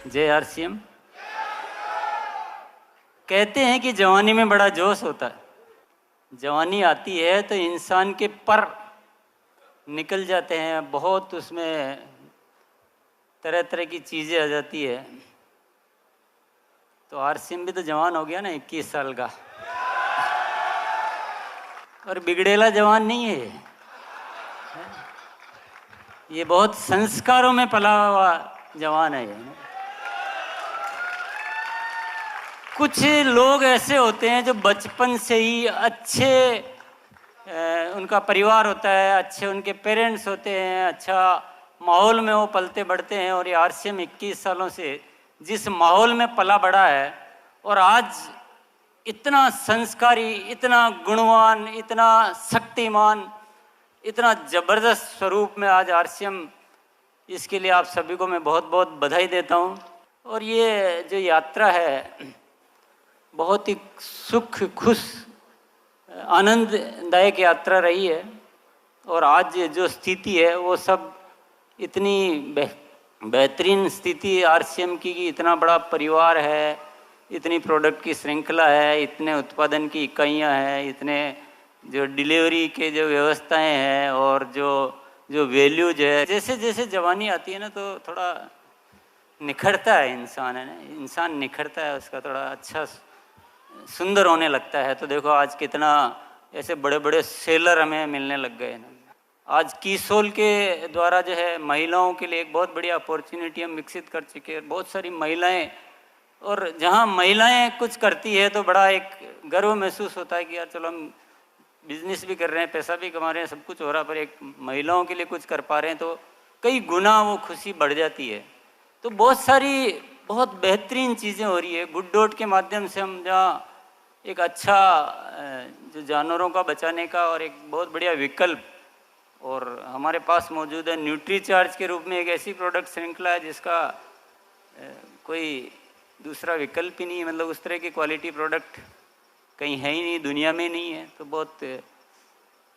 जय आरसीएम। कहते हैं कि जवानी में बड़ा जोश होता है। जवानी आती है तो इंसान के पर निकल जाते हैं, बहुत उसमें तरह तरह की चीज़ें आ जाती है। तो आरसीएम भी तो जवान हो गया ना, 21 साल का, और बिगड़ेला जवान नहीं है ये बहुत संस्कारों में पला हुआ जवान है ये। कुछ लोग ऐसे होते हैं जो बचपन से ही अच्छे उनका परिवार होता है, अच्छे उनके पेरेंट्स होते हैं, अच्छा माहौल में वो पलते बढ़ते हैं, और ये आरसीएम 21 सालों से जिस माहौल में पला बढ़ा है और आज इतना संस्कारी, इतना गुणवान, इतना शक्तिमान, इतना ज़बरदस्त स्वरूप में आज आरसीएम, इसके लिए आप सभी को मैं बहुत बहुत बधाई देता हूँ। और ये जो यात्रा है बहुत ही सुख, खुश, आनंददायक यात्रा रही है। और आज जो स्थिति है वो सब इतनी बेहतरीन स्थिति आरसीएम की कि इतना बड़ा परिवार है, इतनी प्रोडक्ट की श्रृंखला है, इतने उत्पादन की इकाइयाँ हैं, इतने जो डिलीवरी के जो व्यवस्थाएं हैं, और जो वैल्यूज है। जैसे जैसे जवानी आती है ना तो थोड़ा निखरता है इंसान, है ना, इंसान निखरता है, उसका थोड़ा अच्छा सुंदर होने लगता है। तो देखो आज कितना ऐसे बड़े बड़े सेलर हमें मिलने लग गए ना। आज कीसोल के द्वारा जो है महिलाओं के लिए एक बहुत बड़ी अपॉर्चुनिटी हम विकसित कर चुके हैं। बहुत सारी महिलाएं, और जहां महिलाएं कुछ करती है तो बड़ा एक गर्व महसूस होता है कि यार चलो हम बिजनेस भी कर रहे हैं, पैसा भी कमा रहे हैं, सब कुछ हो रहा है, पर एक महिलाओं के लिए कुछ कर पा रहे हैं तो कई गुना वो खुशी बढ़ जाती है। तो बहुत सारी बहुत बेहतरीन चीज़ें हो रही है। गुड डॉट के माध्यम से हम जहाँ एक अच्छा जो जानवरों का बचाने का और एक बहुत बढ़िया विकल्प, और हमारे पास मौजूद है न्यूट्रीचार्ज के रूप में एक ऐसी प्रोडक्ट श्रृंखला है जिसका कोई दूसरा विकल्प ही नहीं है। मतलब उस तरह की क्वालिटी प्रोडक्ट कहीं है ही नहीं, दुनिया में नहीं है। तो बहुत,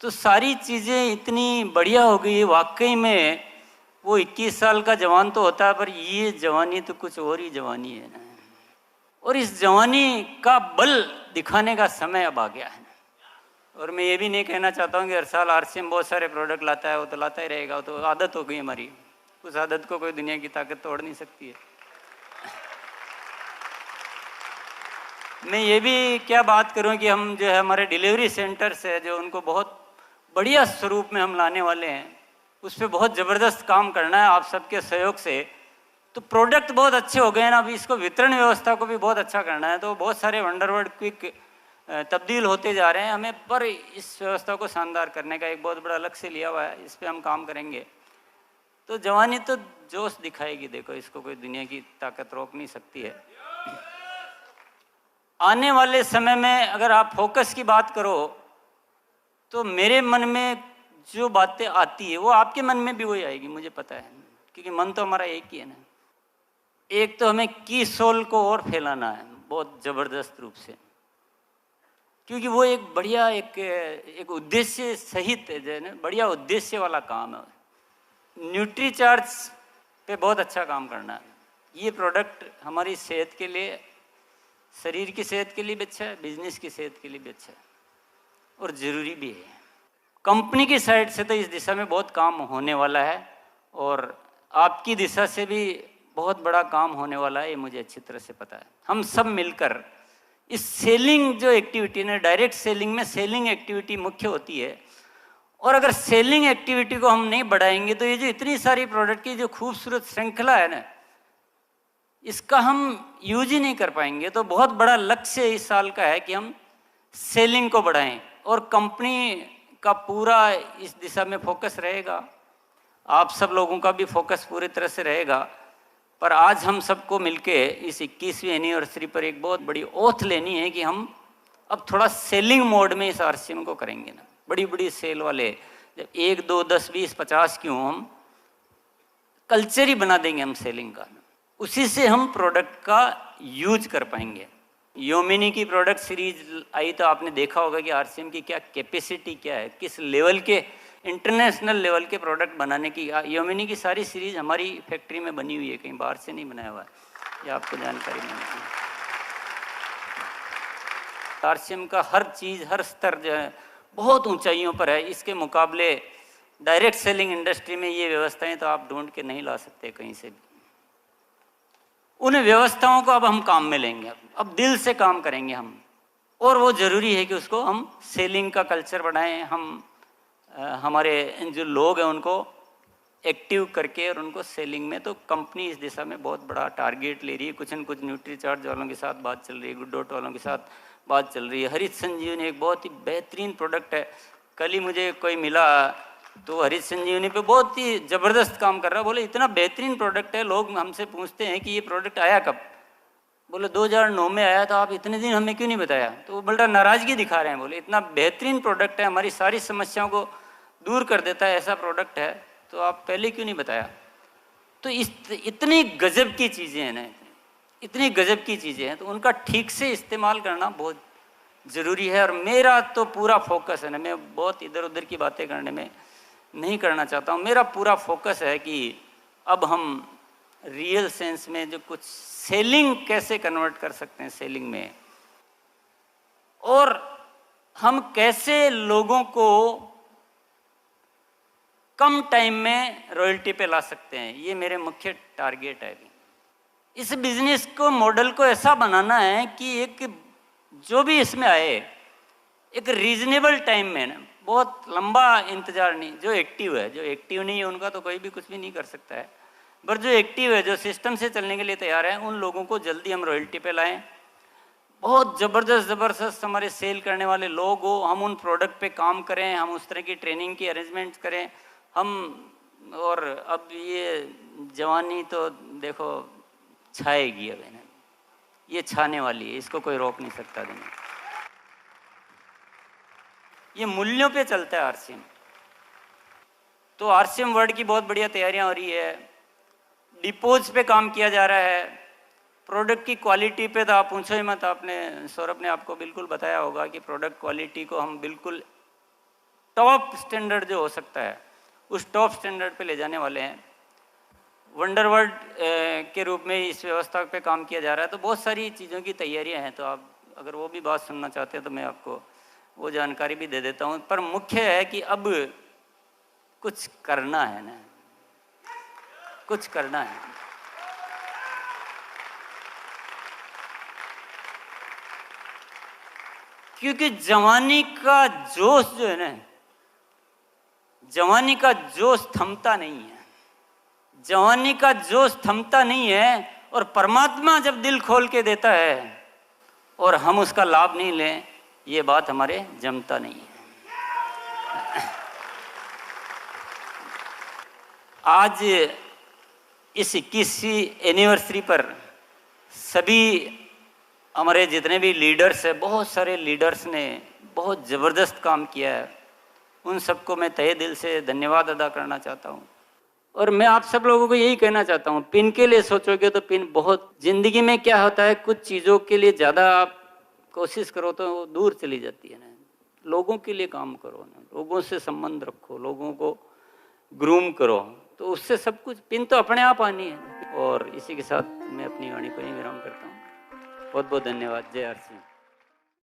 तो सारी चीज़ें इतनी बढ़िया हो गई। वाकई में वो 21 साल का जवान तो होता है, पर ये जवानी तो कुछ और ही जवानी है ना। और इस जवानी का बल दिखाने का समय अब आ गया है। और मैं ये भी नहीं कहना चाहता हूँ कि हर साल आरसीएम बहुत सारे प्रोडक्ट लाता है, वो तो लाता ही रहेगा, वो तो आदत हो गई हमारी। उस आदत को कोई दुनिया की ताकत तोड़ नहीं सकती है। मैं ये भी क्या बात करूँ कि हम जो है हमारे डिलीवरी सेंटर्स है जो उनको बहुत बढ़िया स्वरूप में हम लाने वाले हैं, उस पर बहुत ज़बरदस्त काम करना है आप सबके सहयोग से। तो प्रोडक्ट बहुत अच्छे हो गए हैं ना, अभी इसको वितरण व्यवस्था को भी बहुत अच्छा करना है। तो बहुत सारे वंडरवर्ड क्विक तब्दील होते जा रहे हैं हमें, पर इस व्यवस्था को शानदार करने का एक बहुत बड़ा लक्ष्य लिया हुआ है, इस पर हम काम करेंगे। तो जवानी तो जोश दिखाएगी, देखो इसको कोई दुनिया की ताकत रोक नहीं सकती है। आने वाले समय में अगर आप फोकस की बात करो तो मेरे मन में जो बातें आती है वो आपके मन में भी वही आएगी, मुझे पता है, क्योंकि मन तो हमारा एक ही है ना। एक तो हमें कीसोल को और फैलाना है बहुत ज़बरदस्त रूप से, क्योंकि वो एक बढ़िया एक उद्देश्य सहित है ना, बढ़िया उद्देश्य वाला काम है। न्यूट्रीचार्ज पे बहुत अच्छा काम करना है। ये प्रोडक्ट हमारी सेहत के लिए, शरीर की सेहत के लिए भी अच्छा है, बिजनेस की सेहत के लिए भी अच्छा है, और ज़रूरी भी है। कंपनी की साइड से तो इस दिशा में बहुत काम होने वाला है, और आपकी दिशा से भी बहुत बड़ा काम होने वाला है, ये मुझे अच्छी तरह से पता है। हम सब मिलकर इस सेलिंग जो एक्टिविटी है, डायरेक्ट सेलिंग में सेलिंग एक्टिविटी मुख्य होती है, और अगर सेलिंग एक्टिविटी को हम नहीं बढ़ाएंगे तो ये जो इतनी सारी प्रोडक्ट की जो खूबसूरत श्रृंखला है ना, इसका हम यूज ही नहीं कर पाएंगे। तो बहुत बड़ा लक्ष्य इस साल का है कि हम सेलिंग को बढ़ाएं, और कंपनी का पूरा इस दिशा में फोकस रहेगा। आप सब लोगों का भी फोकस पूरी तरह से रहेगा। पर आज हम सबको मिलके इस 21वीं एनिवर्सरी पर एक बहुत बड़ी ओथ लेनी है कि हम अब थोड़ा सेलिंग मोड में इस आरसीएम को करेंगे ना। बड़ी बड़ी सेल वाले जब 1, 2, 10, 20, 50 क्यों, हम कल्चर ही बना देंगे हम सेलिंग का। उसी से हम प्रोडक्ट का यूज कर पाएंगे। योमिनी की प्रोडक्ट सीरीज आई तो आपने देखा होगा कि आरसीएम की क्या कैपेसिटी क्या है, किस लेवल के इंटरनेशनल लेवल के प्रोडक्ट बनाने की। योमिनी की सारी सीरीज हमारी फैक्ट्री में बनी हुई है, कहीं बाहर से नहीं बनाया हुआ है। ये आपको जानकारी नहीं है। आरसीएम का हर चीज़, हर स्तर जो है बहुत ऊंचाइयों पर है। इसके मुकाबले डायरेक्ट सेलिंग इंडस्ट्री में ये व्यवस्थाएं तो आप ढूंढ के नहीं ला सकते कहीं से भी। उन व्यवस्थाओं को अब हम काम में लेंगे, अब दिल से काम करेंगे हम, और वो ज़रूरी है कि उसको हम सेलिंग का कल्चर बढ़ाएं। हम हमारे जो लोग हैं उनको एक्टिव करके और उनको सेलिंग में, तो कंपनी इस दिशा में बहुत बड़ा टारगेट ले रही है। कुछ न कुछ न्यूट्रीचार्ज वालों के साथ बात चल रही है, गुड डॉट वालों के साथ बात चल रही है। हरित संजीवनी एक बहुत ही बेहतरीन प्रोडक्ट है। कल ही मुझे कोई मिला तो हरित संजीवनी पे बहुत ही ज़बरदस्त काम कर रहा है। बोले इतना बेहतरीन प्रोडक्ट है, लोग हमसे पूछते हैं कि ये प्रोडक्ट आया कब? बोले 2009 में आया था, आप इतने दिन हमें क्यों नहीं बताया? तो वो बड़ा नाराज़गी दिखा रहे हैं। बोले इतना बेहतरीन प्रोडक्ट है, हमारी सारी समस्याओं को दूर कर देता है, ऐसा प्रोडक्ट है, तो आप पहले क्यों नहीं बताया? तो इतनी गजब की चीज़ें हैं ना, इतनी गजब की चीज़ें हैं, तो उनका ठीक से इस्तेमाल करना बहुत ज़रूरी है। और मेरा तो पूरा फोकस है ना, मैं बहुत इधर उधर की बातें करने में नहीं करना चाहता हूँ। मेरा पूरा फोकस है कि अब हम रियल सेंस में जो कुछ सेलिंग कैसे कन्वर्ट कर सकते हैं सेलिंग में, और हम कैसे लोगों को कम टाइम में रॉयल्टी पे ला सकते हैं, ये मेरे मुख्य टारगेट है। इस बिजनेस को, मॉडल को ऐसा बनाना है कि एक जो भी इसमें आए एक रीजनेबल टाइम में ना, बहुत लंबा इंतजार नहीं। जो एक्टिव है, जो एक्टिव नहीं है उनका तो कोई भी कुछ भी नहीं कर सकता है, पर जो एक्टिव है, जो सिस्टम से चलने के लिए तैयार है, उन लोगों को जल्दी हम रॉयल्टी पे लाएं। बहुत ज़बरदस्त हमारे सेल करने वाले लोग हो, हम उन प्रोडक्ट पे काम करें, हम उस तरह की ट्रेनिंग की अरेंजमेंट करें हम। और अब ये जवानी तो देखो छाएगी, अब इन्हें ये छाने वाली है, इसको कोई रोक नहीं सकता। दिन ये मूल्यों पे चलता है आरसीएम। तो आरसीएम वर्ल्ड की बहुत बढ़िया तैयारियां हो रही है, डिपोज पे काम किया जा रहा है, प्रोडक्ट की क्वालिटी पे तो आप पूछो ही मत। आपने, सौरभ ने आपको बिल्कुल बताया होगा कि प्रोडक्ट क्वालिटी को हम बिल्कुल टॉप स्टैंडर्ड जो हो सकता है उस टॉप स्टैंडर्ड पे ले जाने वाले हैं। वंडर वर्ल्ड के रूप में इस व्यवस्था पे काम किया जा रहा है। तो बहुत सारी चीज़ों की तैयारियां हैं, तो आप अगर वो भी बात सुनना चाहते हैं तो मैं आपको वो जानकारी भी दे देता हूँ। पर मुख्य है कि अब कुछ करना है ना, कुछ करना है। क्योंकि जवानी का जोश जो है ना, जवानी का जोश थमता नहीं है, जवानी का जोश थमता नहीं है। और परमात्मा जब दिल खोल के देता है और हम उसका लाभ नहीं लें, ये बात हमारे जमता नहीं है। आज इस 21वीं एनिवर्सरी पर सभी हमारे जितने भी लीडर्स हैं, बहुत सारे लीडर्स ने बहुत ज़बरदस्त काम किया है, उन सबको मैं तहे दिल से धन्यवाद अदा करना चाहता हूँ। और मैं आप सब लोगों को यही कहना चाहता हूँ, पिन के लिए सोचोगे तो पिन बहुत, जिंदगी में क्या होता है, कुछ चीज़ों के लिए ज़्यादा आप कोशिश करो तो वो दूर चली जाती है ना। लोगों के लिए काम करो ना, लोगों से संबंध रखो, लोगों को ग्रूम करो, तो उससे सब कुछ, पिन तो अपने आप आनी है। और इसी के साथ मैं अपनी वाणी को ही विराम करता हूँ। बहुत बहुत धन्यवाद। जय आरसीएम।